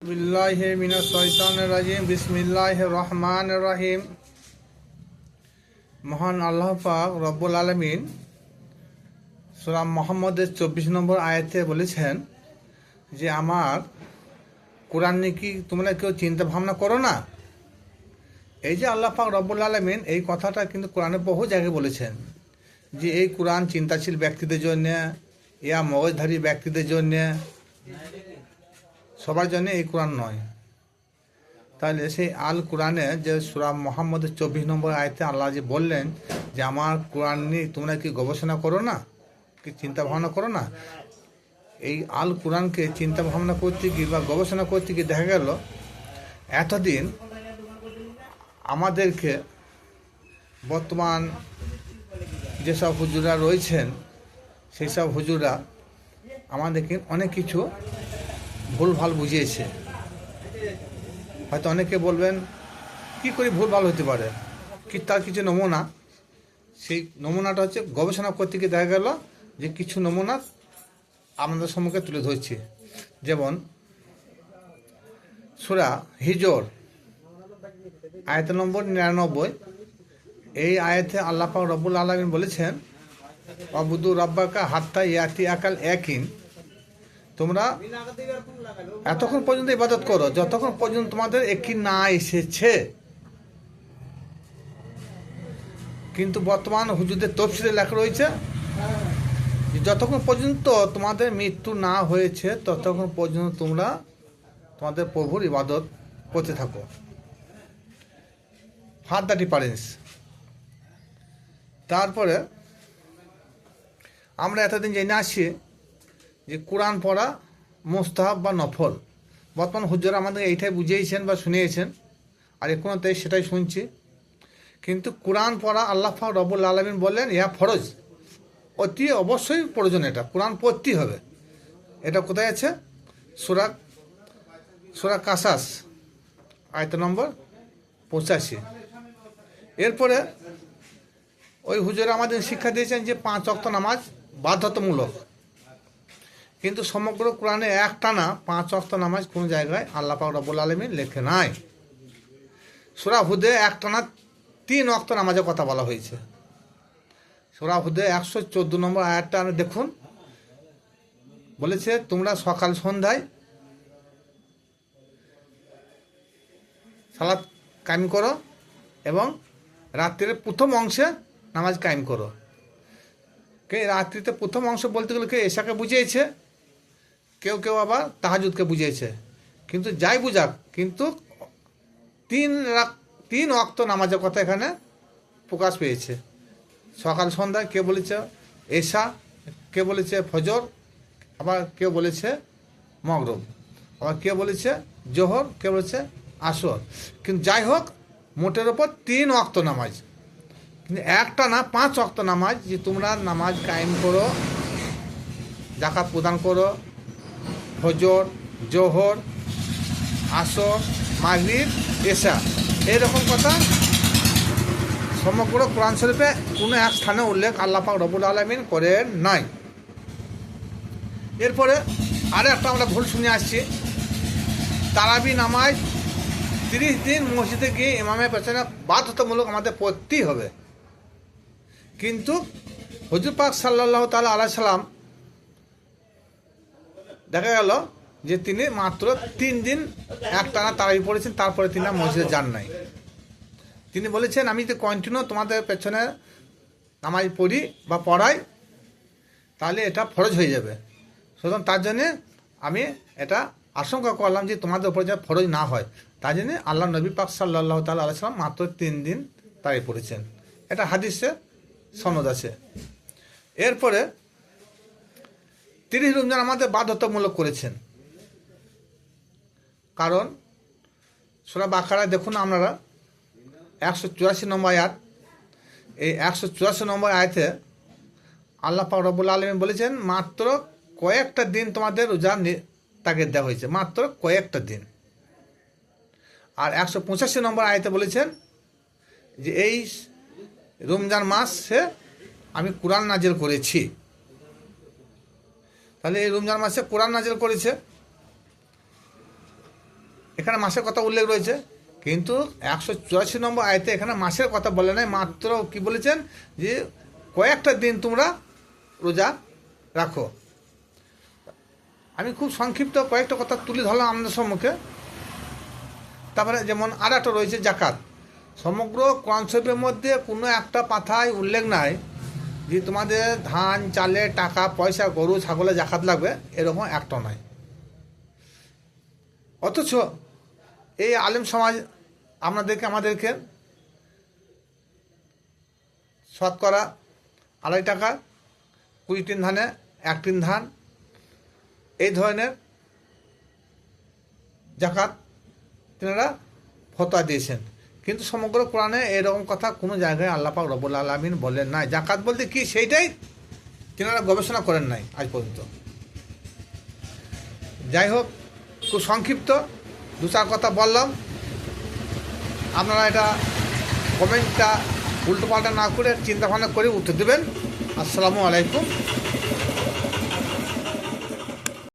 বিল্লাহি মিনাশ শাইতানির রাজিম বিসমিল্লাহির রহমানির রহিম। মহান আল্লাহ পাক রব্বুল আলামিন সূরা মুহাম্মদের 24 নম্বর আয়াতে বলেছেন যে আমার কোরআন নিয়ে কি তোমরা কেউ চিন্তা ভাবনা করো না। এই যে আল্লাহ পাক রব্বুল আলামিন এই কথাটা কিন্তু কোরআনে বহু জায়গায় বলেছেন যে এই কোরআন চিন্তাশীল ব্যক্তিদের জন্য, ইয়া মগজধারী ব্যক্তিদের জন্য, সবার জন্য এই কোরআন নয়। তাহলে সেই আল কোরআনে যে সূরা মুহাম্মদের 24 নম্বর আয়াতে আল্লাহ যে বললেন যে আমার কোরআন নিয়ে তোমরা কি গবেষণা করো না, কি চিন্তা ভাবনা করো না। এই আল কোরআনকে চিন্তা ভাবনা করতে গিয়ে বা গবেষণা করতে গিয়ে দেখা গেল এতদিন আমাদেরকে বর্তমান যেসব হুজুরা রয়েছেন সেই সব হুজুরা আমাদেরকে অনেক কিছু ভুলভাল বুঝিয়েছে। হয়তো অনেকে বলবেন কি করে ভুলভাল হতে পারে, কি তার কিছু নমুনা, সেই নমুনাটা হচ্ছে গবেষণা করতে গিয়ে দেখা গেল যে কিছু নমুনা আমাদের সম্মুখে তুলে ধরছি। যেমন সূরা হিজর আয়াত নম্বর 99, এই আয়াতে আল্লাহ পাক রব্বুল আলামিন বলেছেন ওয়াবুদু রাব্বাকা হাত্তা ইয়াতিয়াকাল ইয়াকিন, তোমরা এতক্ষণ পর্যন্ত ইবাদত করো যতক্ষণ পর্যন্ত তোমাদের ইয়াকিন না এসেছে। কিন্তু বর্তমান হুজুরদের তাফসীরে লেখা রয়েছে যে যতক্ষণ পর্যন্ত তোমাদের মৃত্যু না হয়েছে ততক্ষণ পর্যন্ত তোমরা তোমাদের প্রভুর ইবাদত করতে থাকো। হাত দ্য ডিফারেন্স। তারপরে আমরা এতদিন জেনে আসছি যে কোরআন পড়া মুস্তাহাব বা নফল। বর্তমান হুজুরা আমাদের এইটাই বুঝিয়েছেন বা শুনিয়েছেন, আর এখনও তাই সেটাই শুনছি। কিন্তু কোরআন পড়া আল্লাহ পাক রব্বুল আলামিন বললেন ইহা ফরজ, অতি অবশ্যই প্রয়োজন, এটা কোরআন পড়তেই হবে। এটা কোথায় আছে? সূরা কাসাস আয়াত নম্বর 85। এরপরে ওই হুজুরা আমাদের শিক্ষা দিয়েছেন যে 5 ওয়াক্ত নামাজ বাধ্যতামূলক। কিন্তু সমগ্র কোরআনে একটানা 5 ওয়াক্ত নামাজ কোন জায়গায় আল্লাহ পাক রব্বুল আলামিন লেখে নাই। সূরা হুদে একটানা 3 ওয়াক্ত নামাজের কথা বলা হয়েছে। সূরা হুদে 114 নম্বর আয়াতটা দেখুন, বলেছে তোমরা সকাল সন্ধ্যায় সালাত কায়েম করো এবং রাত্রির প্রথম অংশে নামাজ কায়েম করো। কে রাত্রিতে প্রথম অংশ বলতে গেলে কেউ এশাকে বুঝিয়েছে, কেউ কেউ আবার তাহাজুদকে বুঝিয়েছে। কিন্তু যাই বুঝাক, কিন্তু 3 ওয়াক্ত নামাজের কথা এখানে প্রকাশ পেয়েছে। সকাল সন্ধ্যা কে বলেছে এশা, কে বলেছে ফজর, আবার কেউ বলেছে মাগরিব, আবার কেউ বলেছে জোহর, কেউ বলেছে আসর। কিন্তু যাই হোক, মোটের ওপর 3 ওয়াক্ত নামাজ। কিন্তু একটা না 5 ওয়াক্ত নামাজ, যে তোমরা নামাজ কায়েম করো, যাকাত প্রদান করো, ফজর, জোহর, আসর, মাগরিব, এশা, এইরকম কথা সমগ্র কোরআন শরীফে কোনো এক স্থানে উল্লেখ আল্লাহ পাক রব্বুল আলামিন করেন নাই। এরপরে আরও একটা আমরা ভুল শুনে আসছি, তারাবি নামাজ 30 দিন মসজিদে গিয়ে ইমামের পেছনে বাধ্যতামূলক আমাদের পড়তেই হবে। কিন্তু হুজুর পাক সাল্লাল্লাহু তাআলা আলাইহি সাল্লাম দেখা গেল যে তিনি মাত্র 3 দিন একটানা তারাবি পড়েছেন, তারপরে তিনি মসজিদে যান নাই। তিনি বলেছেন আমি যদি কন্টিনিউ তোমাদের পেছনে নামাজ পড়ি বা পড়াই তাহলে এটা ফরজ হয়ে যাবে। সুতরাং তার জন্যে আমি এটা আশঙ্কা করলাম যে তোমাদের উপরে যা ফরজ না হয়, তার জন্যে আল্লাহ নবী পাক সাল্লাল্লাহু তাআলা আলাইহি সাল্লাম মাত্র 3 দিন তারাবি পড়েছেন। এটা হাদিসে সনদ আছে। এরপরে 30 রমজান আমাদের বাধ্যতামূলক করেছেন, কারণ সূরা বাকারা দেখুন আপনারা 184 নম্বর আয়াত। এই 184 নম্বর আয়াতে আল্লাহ পাক রব্বুল আলামিন বলেছেন মাত্র কয়েকটা দিন তোমাদের রোজা তাগিদ দেওয়া হয়েছে, মাত্র কয়েকটা দিন। আর 185 নম্বর আয়াতে বলেছেন যে এই রমজান মাসে আমি কোরআন নাজিল করেছি। তাহলে এই রমজান মাসে কোরআন নাজিল করেছে। এখানে মাসের কথা উল্লেখ রয়েছে, কিন্তু 184 নম্বর আয়াতে এখানে মাসের কথা বলে নাই, মাত্র কি বলেছেন যে কয়েকটা দিন তোমরা রোজা রাখো। আমি খুব সংক্ষিপ্ত কয়েকটা কথা তুলে ধরলাম আপনাদের সম্মুখে। তারপরে যেমন আর একটা রয়েছে জাকাত। সমগ্র কোরআন শরীফের মধ্যে কোনো একটা পাতায় উল্লেখ নাই যে তোমাদের ধান চালে টাকা পয়সা গরু ছাগলে জাকাত লাগবে, এরকম একটা নয়। অথচ এই আলেম সমাজ আমাদেরকে শতকরা 2.5 টাকা 20 টিন ধানে 1 টিন ধান এই ধরনের জাকাত তিনারা ফতোয়া দিয়েছেন, কিন্তু সমগ্র কোরআনে এরকম কথা কোনো জায়গায় আল্লাহ পাক রব্বুল আলামিন বলেন নাই। জাকাত বলতে কি সেইটাই তিনারা গবেষণা করেন নাই আজ পর্যন্ত। যাই হোক, খুব সংক্ষিপ্ত 2-4 কথা বললাম। আপনারা এটা কমেন্টটা উল্টোপাল্টা না করে চিন্তা ভাবনা করে উত্তর দেবেন। আসসালামু আলাইকুম।